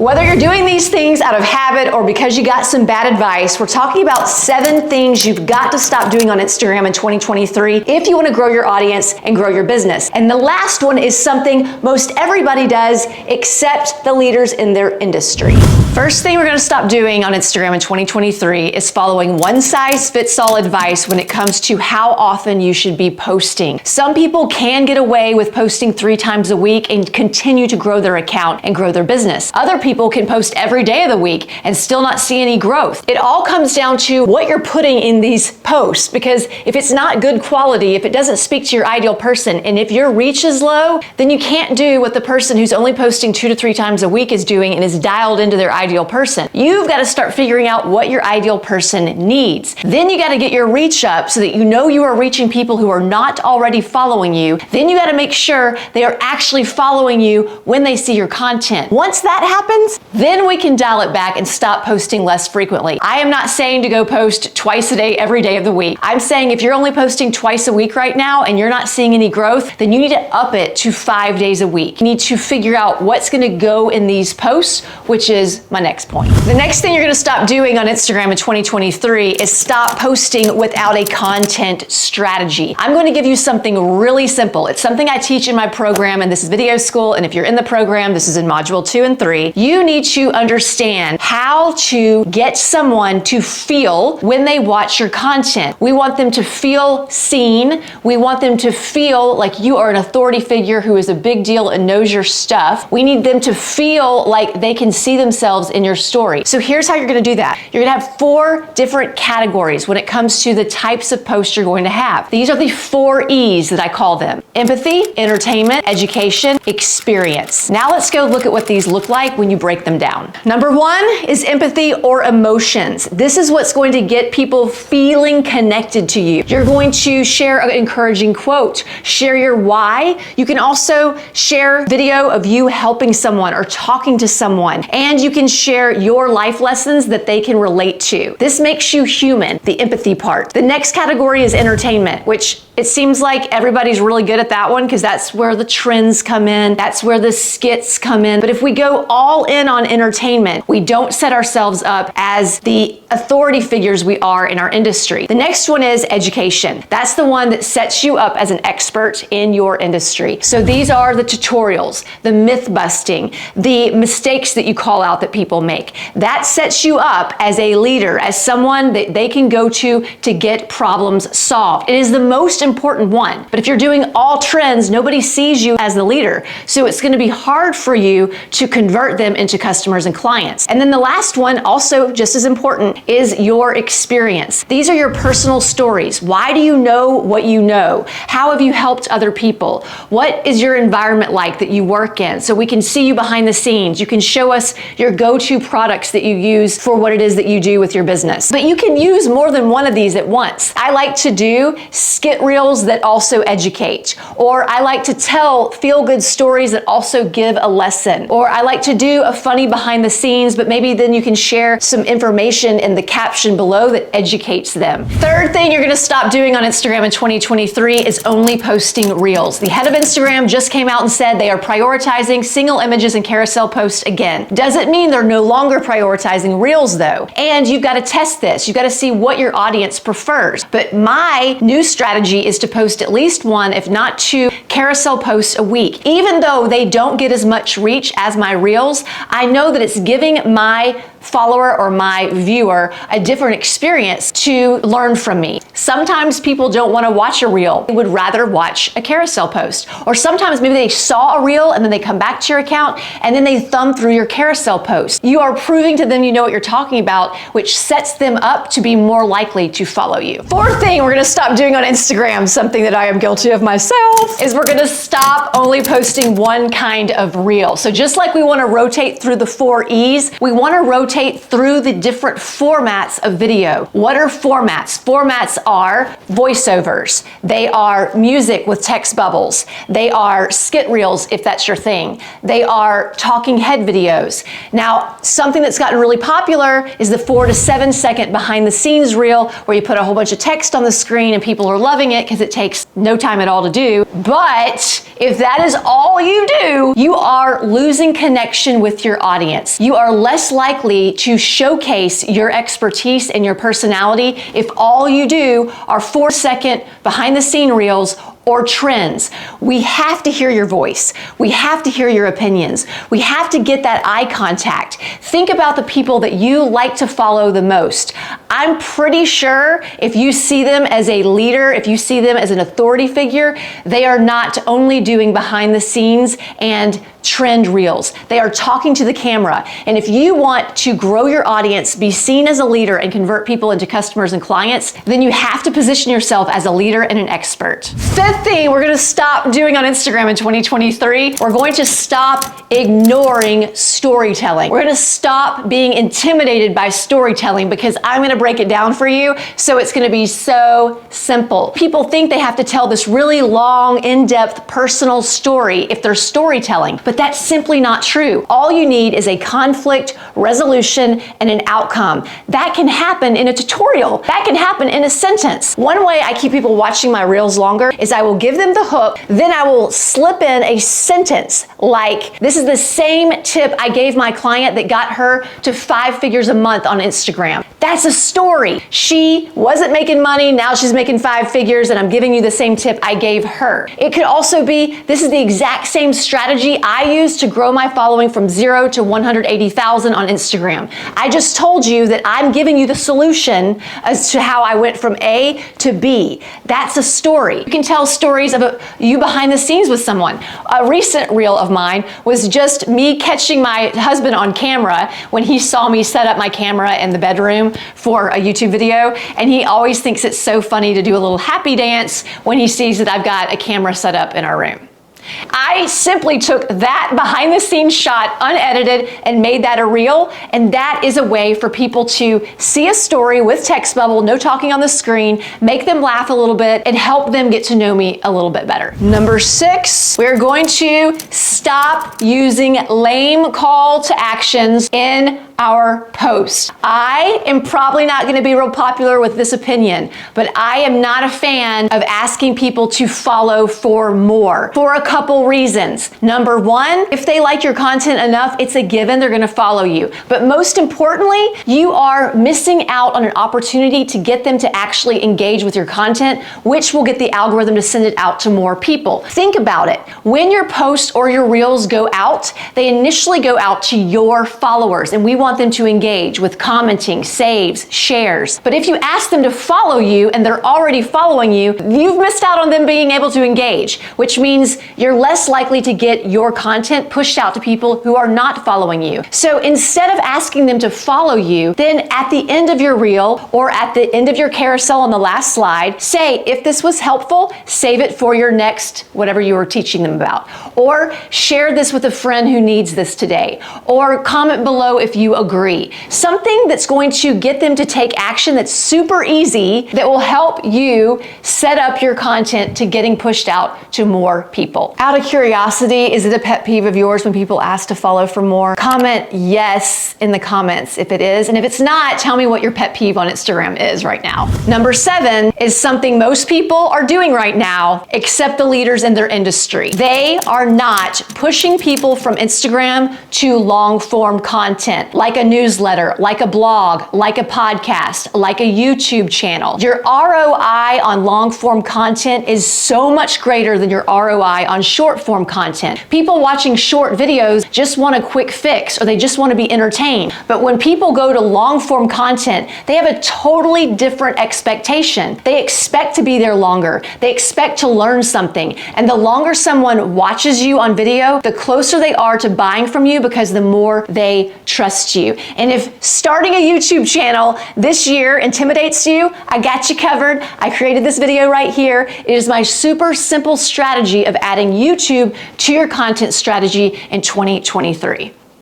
Whether you're doing these things out of habit or because you got some bad advice, we're talking about 7 things you've got to stop doing on Instagram in 2023 if you want to grow your audience and grow your business. And the last one is something most everybody does except the leaders in their industry. First thing we're going to stop doing on Instagram in 2023 is following one-size-fits-all advice when it comes to how often you should be posting. Some people can get away with posting 3 times a week and continue to grow their account and grow their business. Other people can post every day of the week and still not see any growth. It all comes down to what you're putting in these posts, because if it's not good quality, if it doesn't speak to your ideal person, and if your reach is low, then you can't do what the person who's only posting 2 to 3 times a week is doing and is dialed into their ideal person. You've got to start figuring out what your ideal person needs. Then you got to get your reach up so that you know you are reaching people who are not already following you. Then you got to make sure they are actually following you when they see your content. Once that happens, then we can dial it back and stop posting less frequently. I am not saying to go post twice a day, every day of the week. I'm saying if you're only posting twice a week right now and you're not seeing any growth, then you need to up it to 5 days a week. You need to figure out what's going to go in these posts, which is my next point. The next thing you're going to stop doing on Instagram in 2023 is stop posting without a content strategy. I'm going to give you something really simple. It's something I teach in my program, and this is Video School, and if you're in the program, this is in Module 2 and 3. You need to understand how to get someone to feel when they watch your content. We want them to feel seen. We want them to feel like you are an authority figure who is a big deal and knows your stuff. We need them to feel like they can see themselves in your story. So here's how you're going to do that. You're going to have 4 different categories when it comes to the types of posts you're going to have. These are the 4 E's that I call them: empathy, entertainment, education, experience. Now let's go look at what these look like when you break them down. Number 1 is empathy or emotions. This is what's going to get people feeling connected to you. You're going to share an encouraging quote, share your why. You can also share video of you helping someone or talking to someone, and you can share your life lessons that they can relate to. This makes you human, the empathy part. The next category is entertainment, which it seems like everybody's really good at that one because that's where the trends come in. That's where the skits come in. But if we go all in on entertainment, we don't set ourselves up as the authority figures we are in our industry. The next one is education. That's the one that sets you up as an expert in your industry. So these are the tutorials, the myth busting, the mistakes that you call out that people make. That sets you up as a leader, as someone that they can go to get problems solved. It is the most important one. But if you're doing all trends, nobody sees you as the leader. So it's going to be hard for you to convert them into customers and clients. And then the last one, also just as important, is your experience. These are your personal stories. Why do you know what you know? How have you helped other people? What is your environment like that you work in? So we can see you behind the scenes. You can show us your go-to products that you use for what it is that you do with your business. But you can use more than one of these at once. I like to do skit reels that also educate, or I like to tell feel-good stories that also give a lesson, or I like to do a funny behind the scenes, but maybe then you can share some information in the caption below that educates them. Third thing you're going to stop doing on Instagram in 2023 is only posting reels. The head of Instagram just came out and said they are prioritizing single images and carousel posts again. Doesn't mean they're no longer prioritizing reels though. And you've got to test this. You've got to see what your audience prefers. But my new strategy is to post at least 1, if not 2, carousel posts a week. Even though they don't get as much reach as my reels, I know that it's giving my follower or my viewer a different experience to learn from me. Sometimes people don't want to watch a reel. They would rather watch a carousel post. Or sometimes maybe they saw a reel and then they come back to your account and then they thumb through your carousel post. You are proving to them you know what you're talking about, which sets them up to be more likely to follow you. Fourth thing we're going to stop doing on Instagram, something that I am guilty of myself, is we're going to stop only posting one kind of reel. So just like we want to rotate through the 4 E's, we want to rotate rotate through the different formats of video. What are formats? Formats are voiceovers. They are music with text bubbles. They are skit reels, if that's your thing. They are talking head videos. Now, something that's gotten really popular is the 4 to 7 second behind the scenes reel, where you put a whole bunch of text on the screen and people are loving it because it takes no time at all to do. But if that is all you do, you are losing connection with your audience. You are less likely to showcase your expertise and your personality if all you do are 4-second behind the scene reels or trends. We have to hear your voice. We have to hear your opinions. We have to get that eye contact. Think about the people that you like to follow the most. I'm pretty sure if you see them as a leader, if you see them as an authority figure, they are not only doing behind the scenes and trend reels. They are talking to the camera. And if you want to grow your audience, be seen as a leader, and convert people into customers and clients, then you have to position yourself as a leader and an expert. Fifth thing we're going to stop doing on Instagram in 2023, we're going to stop ignoring storytelling. We're going to stop being intimidated by storytelling, because I'm going to break it down for you. So it's going to be so simple. People think they have to tell this really long, in-depth, personal story if they're storytelling. But that's simply not true. All you need is a conflict resolution and an outcome. That can happen in a tutorial. That can happen in a sentence. One way I keep people watching my reels longer is I will give them the hook, then I will slip in a sentence like, this is the same tip I gave my client that got her to 5 figures a month on Instagram. That's a story. She wasn't making money, now she's making 5 figures, and I'm giving you the same tip I gave her. It could also be, this is the exact same strategy I used to grow my following from 0 to 180,000 on Instagram. I just told you that I'm giving you the solution as to how I went from A to B. That's a story. You can tell stories of you behind the scenes with someone. A recent reel of mine was just me catching my husband on camera when he saw me set up my camera in the bedroom for a YouTube video, and he always thinks it's so funny to do a little happy dance when he sees that I've got a camera set up in our room. I simply took that behind the scenes shot unedited and made that a reel, and that is a way for people to see a story with text bubble, no talking on the screen, make them laugh a little bit, and help them get to know me a little bit better. Number 6, we're going to stop using lame call to actions in our posts. I am probably not going to be real popular with this opinion, but I am not a fan of asking people to follow for more for a couple reasons. Number 1, if they like your content enough, it's a given they're going to follow you. But most importantly, you are missing out on an opportunity to get them to actually engage with your content, which will get the algorithm to send it out to more people. Think about it. When your posts or your reels go out, they initially go out to your followers, and we want them to engage with commenting, saves, shares. But if you ask them to follow you and they're already following you, you've missed out on them being able to engage, which means you're less likely to get your content pushed out to people who are not following you. So instead of asking them to follow you, then at the end of your reel or at the end of your carousel on the last slide, say, if this was helpful, save it for your next whatever you were teaching them about. Or share this with a friend who needs this today. Or comment below if you agree. Something that's going to get them to take action that's super easy, that will help you set up your content to getting pushed out to more people. Out of curiosity, is it a pet peeve of yours when people ask to follow for more? Comment yes in the comments if it is, and if it's not, tell me what your pet peeve on Instagram is right now. Number 7 is something most people are doing right now, except the leaders in their industry. They are not pushing people from Instagram to long form content, like a newsletter, like a blog, like a podcast, like a YouTube channel. Your ROI on long form content is so much greater than your ROI on short form content. People watching short videos just want a quick fix, or they just want to be entertained. But when people go to long form content, they have a totally different expectation. They expect to be there longer. They expect to learn something. And the longer someone watches you on video, the closer they are to buying from you, because the more they trust you. And if starting a YouTube channel this year intimidates you, I got you covered. I created this video right here. It is my super simple strategy of adding YouTube to your content strategy in 2023.